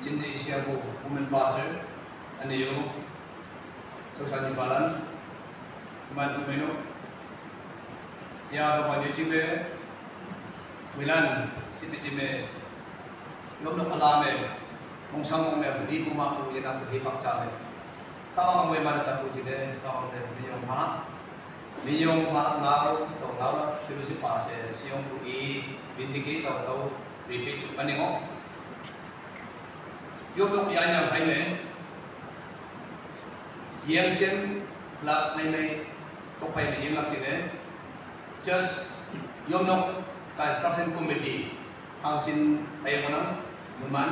Cinta Isiabu Women Passer Ano yung Social Nipalan Kuman Kumeno Tiada pa YouTube Milan Sipicime Lomno Alame Mong sang mong di pumaku yan ang hipak sa amin Kama kang may manatapo dyan Kama kang minyong ha Minyong ngao Ito ngao na Filosi Passer Siyong i-vindicate Ito repeat Paningo Yung lúc dài nhằm phải mẹ Giang xem là này Tôi phải là những lập gì đấy Just Yung lúc Cái Structural Committee Hàng xin Ây con nắng Một mắn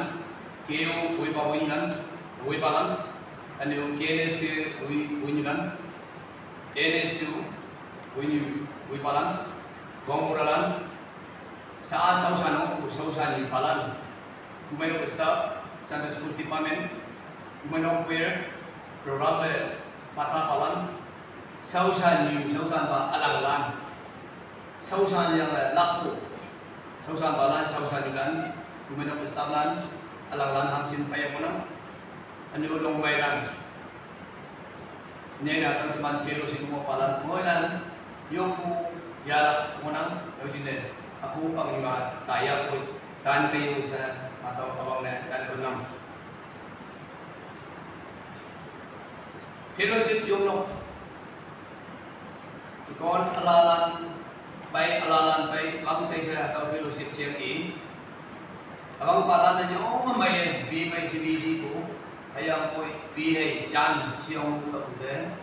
Kêu Ui bà Ui Nắn Ui bà Lắn Anh yêu KNS kêu Ui Nắn KNS Ui bà Lắn Gong Ura Lắn Sa Sao Sa Nó Sao Sa Ni Bà Lắn Kumeno Kesta Sunday School Department, Manok Weir, Program Patna Palan, Sausan New, Sausan Ba Alanglan, Sausan yang Laku, Sausan Balan, Sausan Yulan, Manok Establan, Alanglan Hamsin Payamunam, Anu Long Bayran. Ini datang teman kilo semua Palan, Moilan, Yoku, Yarak, Monang, Tojine, aku panglima Tayak pun, tan kayu saya. Atau abang na channel benam. Fellowship yung no. Kon alalan bay ang saya atau fellowship siang i. Abang palan na nyo may bi may CBC ko. Kaya ko bi hay chan siyong kapute.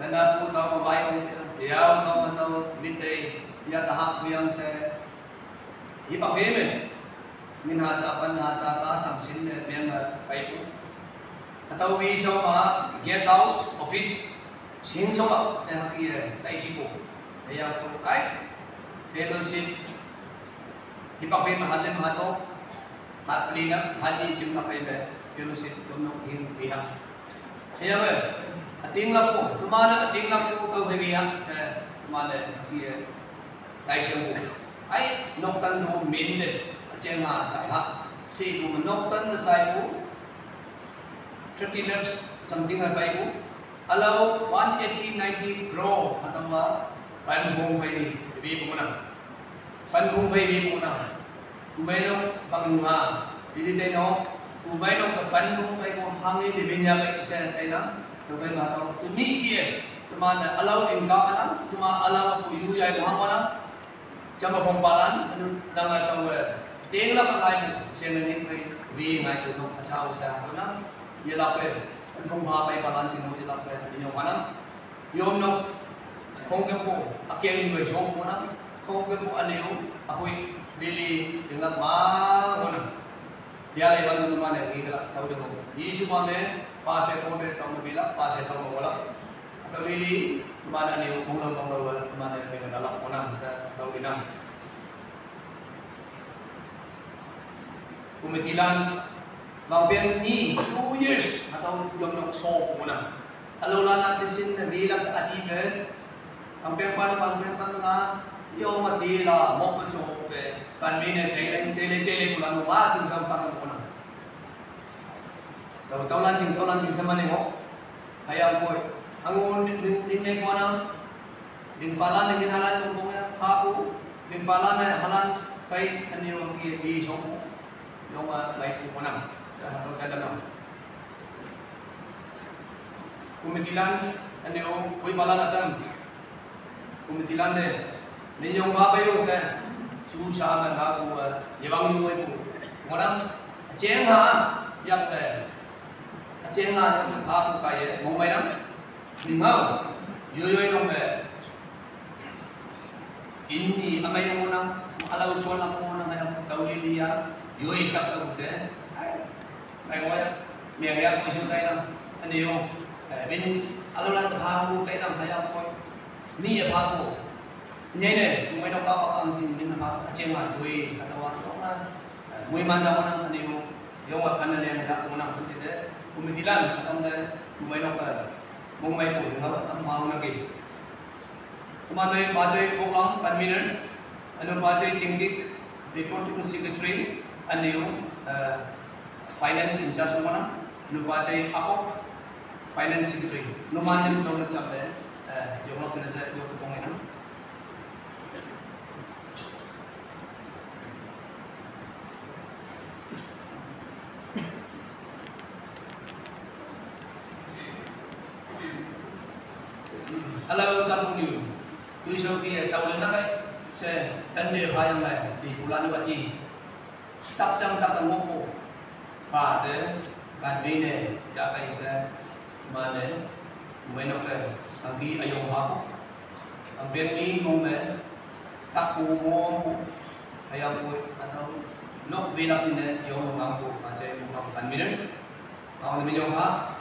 Nana po tao mabayong diyaw tao mataw midday ya tahap ko yang sa ipapeme. Min hacapan hacata sangsin yang kaitu atau wi sama guest house office sing sama saya haki taisipo kaya ko ay fellowship dipakai mahalin mahato at lina hadi jim na kayo fellowship dono hin pihak kaya ba ating lang po tumana ating lang po to pihak sa tumana haki taisipo ay noktan do minde Cheng ha sai ha si ku manok tan na sai ku 30 lakhs something like bai ku allow 180 90 grow atama panbung bai bi pu na panbung bai bi pu na kumai no pangnuha dili tay no kumai no ka panbung bai ko hangi de binya bai sa tay na to bai ma to to ni ki tamana allow in ka na suma allow ku yu yai hang na chama pongpalan anu nang taw tiếng lắm lại xem những cái vì ngày của nó sao sao tôi nắm như là về không hòa bay balance nó như là về nhiều quá lắm yom nó không cái bộ akiem người số của nó không cái bộ anh yêu aku lili dengan mana dia lagi bantu mana ini kalau tahu dengan ini cuma me pasai kau me tahu bila pasai tahu bola atau lili mana ni bonglo mana dengan dalam orang saya tahu inam Kumitilan Bangpian ni 2 years atau yung so muna. Alaw lang natin sin bilang ka-achieve. Bangpian pa na yung matila mo pa chok kanmine chele pula no wa ching sam ta mo na. Taw lan ching sama ni mo. Hayam ko ang ning ko na ling pala ning halan yung bunga hapo ling pala na halan kay ano yung i so yung baik po na sa hatong sa dalam. Kumitilan ano yung uy pala natin. Kumitilan ninyong mapayo sa susaman ako yabang yung po. Ngorang cheng ha yak cheng ha yung ako kaya mong may nang ningaw yoyoy nung Indi amay yung unang alaw chol ako muna ngayong kauliliya Yoi sak ta bute ai ngoi miệng ya ko siu tai nam ani yo bin alo la ta pha tai nam hayam ko ni ya pha ko nhai ne mai dok ka ang chin bin ma cheng ma dui atawa ko na mui man ja nam ani yo wa kan le ya ko nam tu de kumitilan atang de mai dok mong mai ko ha tam pha na ki kuma noi pa choi ko lang convener anu pa choi chingdik reporting secretary ano yung finance in charge mana, lupa cai akok finance secretary. Lumayan yang tahu nak capai, yang nak jenis saya dua potong ini. Kalau katung ni, tu isu tahu nak saya tanda bayang di bulan baci. Tak cang tak termopo, pada kan bine jaga isa mana menok angki ayong hap, ang bengi mongme tak kumo ayam ko atau nok bilang sini yung mampu macam mampu kan bine, ang demi yung ha,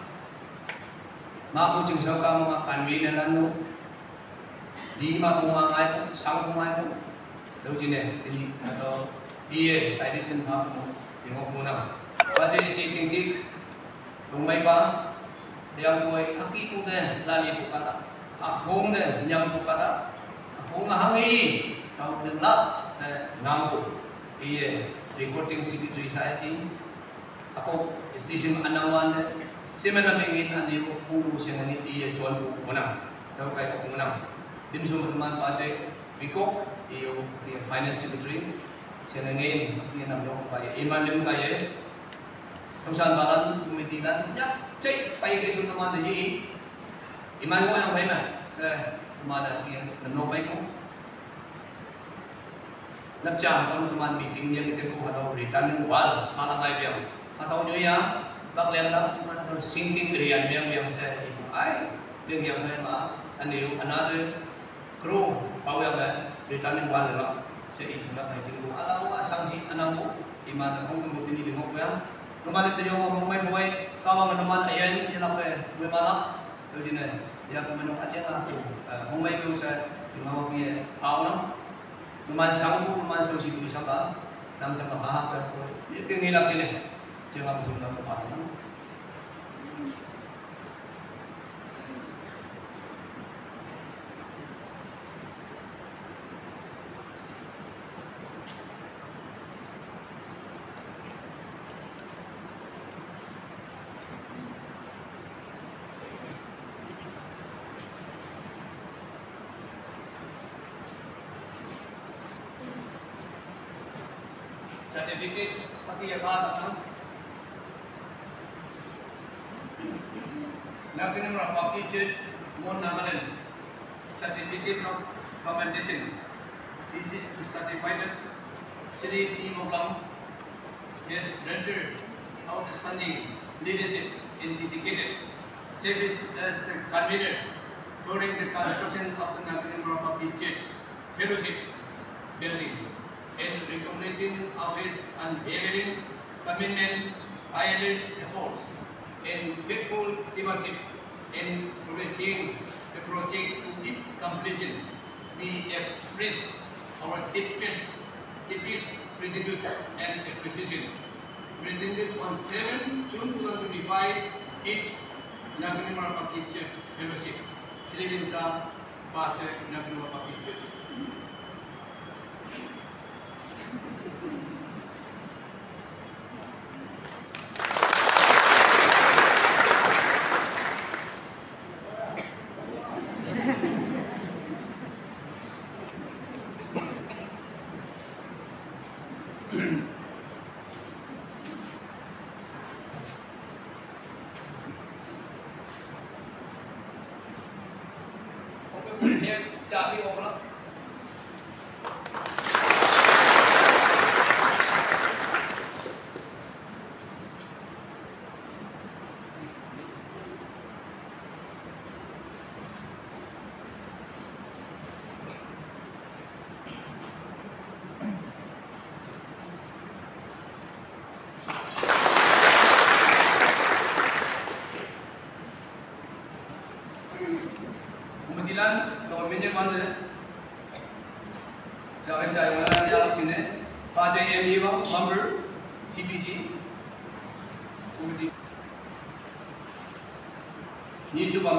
mampu cing saka mga kan bine lanu, di mampu mangai sang mangai, tahu sini ini atau iya, direction hub mo, yung muna. Baca checking tik, lumay pa, yang boy, aki po din, lali po kata, akong din, nyam po kata, akong hangi, tawag din lang, sa ngampo. Iya, recording secretary saya sih, ako station anawan din, similar mengin andi ko po siya ngani iya jual po muna, tawag kayo ako muna. Din so teman baca, biko, iyo finance secretary. Siya ngayon, yan ang loob kaya. Iman lim kaya, susan balan, kumitilan, yak, chay, payo kayo sa teman na yi. Iman ko yung kaya sa kumada, yan, nanobay ko. Napcha, kung teman meeting niya, kasi ko hataw, returning wall, malang kayo biyang. Hataw nyo yan, baklian lang, siguro hataw, sinking riyan biyang sa ibo. Ay, biyang kaya ano yung another crew, pawag ka, returning wall lang. Saya itu nak kaji ko. Alam mo sanksi anang mo, iman akong gumutin ni mo kuya. Lumalit tayo mo may kawa naman ayan yan ako may malak. Jadi na, ya ko manok aja ako. May ko sa mga kuya. Ako lang. Luman sang ko, luman sa sibu sa ba. Nam sa kabahag ko. Ito yung hilak sila. Siya nga mo na ko pa. Certificate pati ya batak na. Nakin ng aptitude mo naman certificate of commendation. This is to certify that Sri Team of Lam has rendered outstanding leadership and dedicated service as the convener during the construction of the Nakin ng Aptitude Fellowship building. In recognition of his unwavering commitment, tireless efforts, and faithful stewardship in progressing the project to its completion, we express our deepest gratitude and appreciation. Presented on 7 June 2025, 8th Nagan Aptitude Church Fellowship, Sri Vinsa Pastor Nagan Aptitude Church. Jadi orang kemudian government mana? Jangan cari mana jalan sini. Pakai ME member CPC. Kemudian ni cuba